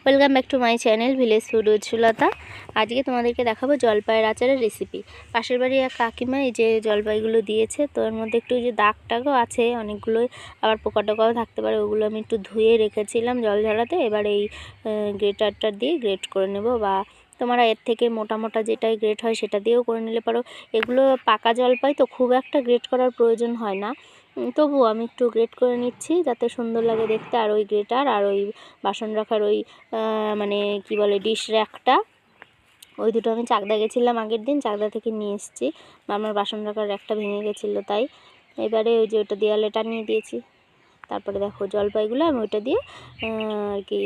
Welcome back to my channel village food with Sulata. আজকে তোমাদেরকে দেখাবো জলপাইয়ের আচারের রেসিপি। পাশের বাড়ি এক কাকিমা এই যে জলপাইগুলো দিয়েছে, তো এর মধ্যে একটু যে দাগ টাগও আছে অনেকগুলোই, আবার পোকা টোকাও থাকতে পারে, ওগুলো আমি একটু ধুয়ে রেখেছিলাম জল ঝরাতে। এবার এই গ্রেটারটা দিয়ে গ্রেট করে নেব, বা তোমরা এর থেকে মোটা মোটা যেটাই গ্রেট হয় সেটা দিয়েও করে নিলে পারো। এগুলো পাকা জলপাই তো খুব একটা গ্রেট করার প্রয়োজন হয় না, তবুও আমি একটু গ্রেট করে নিচ্ছি যাতে সুন্দর লাগে দেখতে। আর ওই গ্রেটার আর ওই বাসন রাখার ওই মানে কি বলে ডিশ র্যাকটা, ওই দুটো আমি চাকদা গেছিলাম আগের দিন, চাকদা থেকে নিয়ে এসেছি। আমার বাসন রাখার র্যাকটা ভেঙে গেছিলো, তাই এবারে ওই যে ওটা দেওয়ালে টানিয়ে দিয়েছি। তারপরে দেখো জলপাইগুলো আমি ওইটা দিয়ে আর কি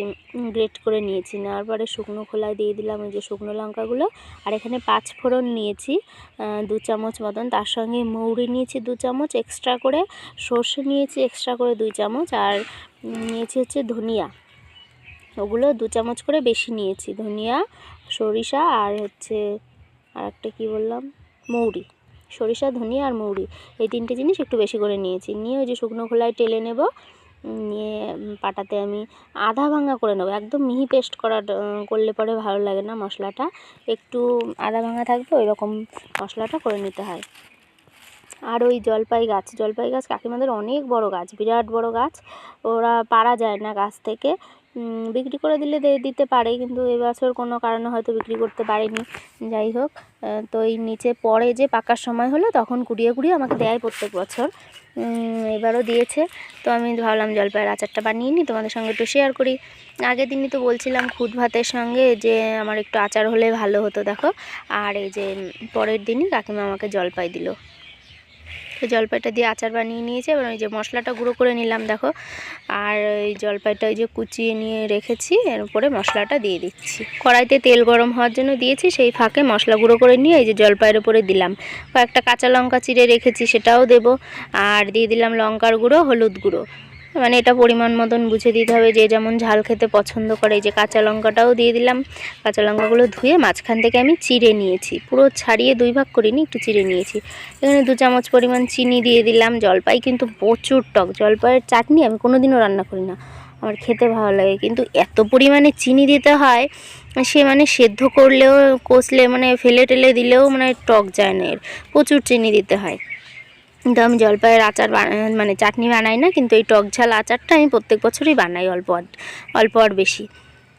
গ্রেট করে নিয়েছি। নেওয়ার পরে শুকনো খোলায় দিয়ে দিলাম ওই যে শুকনো লঙ্কাগুলো। আর এখানে 5 ফোড়ন নিয়েছি 2 চামচ মতন, তার সঙ্গে মৌরি নিয়েছি 2 চামচ এক্সট্রা করে, সর্ষে নিয়েছি এক্সট্রা করে 2 চামচ, আর নিয়েছি হচ্ছে ধনিয়া, ওগুলো 2 চামচ করে বেশি নিয়েছি। ধনিয়া, সরিষা আর হচ্ছে আর একটা কী বললাম, মৌরি। সরিষা, ধনিয়া আর মৌরি, এই 3টে জিনিস একটু বেশি করে নিয়েছি। নিয়ে ওই যে শুকনো খোলায় টেলে নেব, নিয়ে পাটাতে আমি আধা ভাঙা করে নেব। একদম মিহি পেস্ট করলে পরে ভালো লাগে না, মশলাটা একটু আধা ভাঙা থাকবে ওই রকম মশলাটা করে নিতে হয়। আর ওই জলপাই গাছ কাকিমাদের অনেক বড় গাছ, বিরাট বড় গাছ, ওরা পারা যায় না গাছ থেকে। বিক্রি করে দিলে দিতে পারে, কিন্তু এবছর কোনো কারণে হয়তো বিক্রি করতে পারেনি। যাই হোক, তো এই নিচে পরে যে পাকার সময় হলো তখন কুড়িয়ে কুড়িয়ে আমাকে দেয় প্রত্যেক বছর, এবারও দিয়েছে। তো আমি ভাবলাম জলপাইয়ের আচারটা বানিয়ে নিই, তোমাদের সঙ্গে একটু শেয়ার করি। আগের দিনই তো বলছিলাম খুদ ভাতের সঙ্গে যে আমার একটু আচার হলে ভালো হতো, দেখো। আর এই যে পরের দিনই কাকিমা আমাকে জলপাই দিল, তো জলপাইটা দিয়ে আচার বানিয়ে নিয়েছে। এবার ওই যে মশলাটা গুঁড়ো করে নিলাম দেখো, আর ওই জলপাইটা ওই যে কুচিয়ে নিয়ে রেখেছি এর উপরে মশলাটা দিয়ে দিচ্ছি। কড়াইতে তেল গরম হওয়ার জন্য দিয়েছি, সেই ফাঁকে মশলা গুঁড়ো করে নিয়ে এই যে জলপাইয়ের উপরে দিলাম। কয়েকটা কাঁচা লঙ্কা চিড়ে রেখেছি সেটাও দেব, আর দিয়ে দিলাম লঙ্কার গুঁড়ো, হলুদ গুঁড়ো, মানে এটা পরিমাণ মতন বুঝে দিতে হবে, যে যেমন ঝাল খেতে পছন্দ করে। এই যে কাঁচা লঙ্কাটাও দিয়ে দিলাম, কাঁচা লঙ্কাগুলো ধুয়ে মাঝখান থেকে আমি চিড়ে নিয়েছি, পুরো ছাড়িয়ে 2 ভাগ করিনি, একটু চিড়ে নিয়েছি। এখানে 2 চামচ পরিমাণ চিনি দিয়ে দিলাম। জলপাই কিন্তু প্রচুর টক, জলপাইয়ের চাটনি আমি কোনোদিনও রান্না করি না, আমার খেতে ভালো লাগে, কিন্তু এত পরিমাণে চিনি দিতে হয় সে মানে সেদ্ধ করলেও কষলে মানে ফেলে টেলে দিলেও মানে টক যায় না, এর প্রচুর চিনি দিতে হয়। কিন্তু আমি জলপাইয়ের আচার মানে চাটনি বানাই না, কিন্তু এই টক ঝাল আচারটা আমি প্রত্যেক বছরই বানাই, অল্প আর বেশি।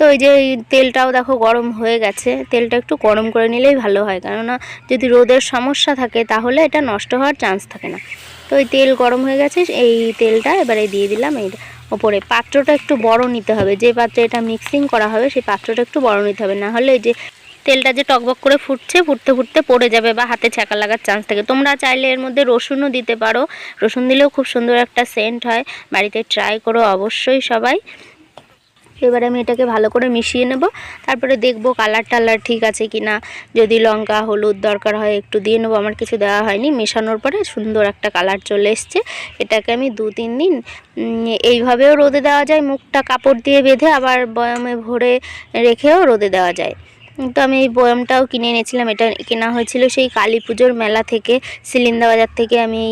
তো এই যে তেলটাও দেখো গরম হয়ে গেছে, তেলটা একটু গরম করে নিলেই ভালো হয়, কেননা যদি রোদের সমস্যা থাকে তাহলে এটা নষ্ট হওয়ার চান্স থাকে না। তো এই তেল গরম হয়ে গেছে, এই তেলটা এবারে দিয়ে দিলাম এর ওপরে। পাত্রটা একটু বড় নিতে হবে, যে পাত্রে এটা মিক্সিং করা হবে সেই পাত্রটা একটু বড় নিতে হবে, না হলে এই যে তেলটা যে টকবক করে ফুটছে, ফুটতে ফুটতে পড়ে যাবে বা হাতে ছ্যাঁকা লাগার চান্স থাকে। তোমরা চাইলে এর মধ্যে রসুনও দিতে পারো, রসুন দিলেও খুব সুন্দর একটা সেন্ট হয়, বাড়িতে ট্রাই করো অবশ্যই সবাই। এবারে আমি এটাকে ভালো করে মিশিয়ে নেব, তারপরে দেখব কালার টালার ঠিক আছে কি না, যদি লঙ্কা হলুদ দরকার হয় একটু দিয়ে নেবো। আমার কিছু দেওয়া হয়নি, মেশানোর পরে সুন্দর একটা কালার চলে এসছে। এটাকে আমি 2-3 দিন এইভাবেও রোদে দেওয়া যায়, মুখটা কাপড় দিয়ে বেঁধে, আবার বয়ামে ভরে রেখেও রোদে দেওয়া যায়। তো আমি এই বয়ামটাও কিনে এনেছিলাম, এটা কেনা হয়েছিল সেই কালী পুজোর মেলা থেকে, সিলিন্দা বাজার থেকে আমি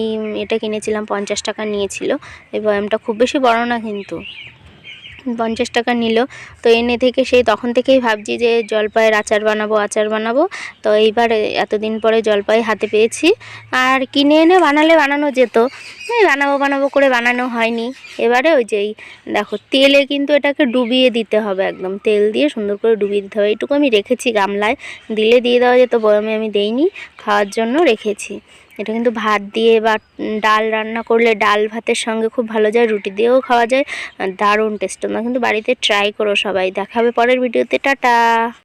এটা কিনেছিলাম, 50 টাকা নিয়েছিল। এই বয়ামটা খুব বেশি বড় না, কিন্তু 50 টাকা নিল। তো এনে থেকে সেই তখন থেকেই ভাবছি যে জলপাইয়ের আচার বানাবো। তো এইবার এতদিন পরে জলপাই হাতে পেয়েছি, আর কিনে এনে বানানো যেত, বানাবো করে বানানো হয়নি। এবারে ওই যেই দেখো তেলে কিন্তু এটাকে ডুবিয়ে দিতে হবে, একদম তেল দিয়ে সুন্দর করে ডুবিয়ে দিতে হবে। এইটুকু আমি রেখেছি গামলায়, দিলে দিয়ে দেওয়া যেত, বয়ামে আমি দেইনি, খাওয়ার জন্য রেখেছি। এটা কিন্তু ভাত দিয়ে বা ডাল রান্না করলে ডাল ভাতের সঙ্গে খুব ভালো যায়, রুটি দিয়েও খাওয়া যায়, দারুণ টেস্ট। তোমরা কিন্তু বাড়িতে ট্রাই করো সবাই। দেখাবে পরের ভিডিওতে, টাটা।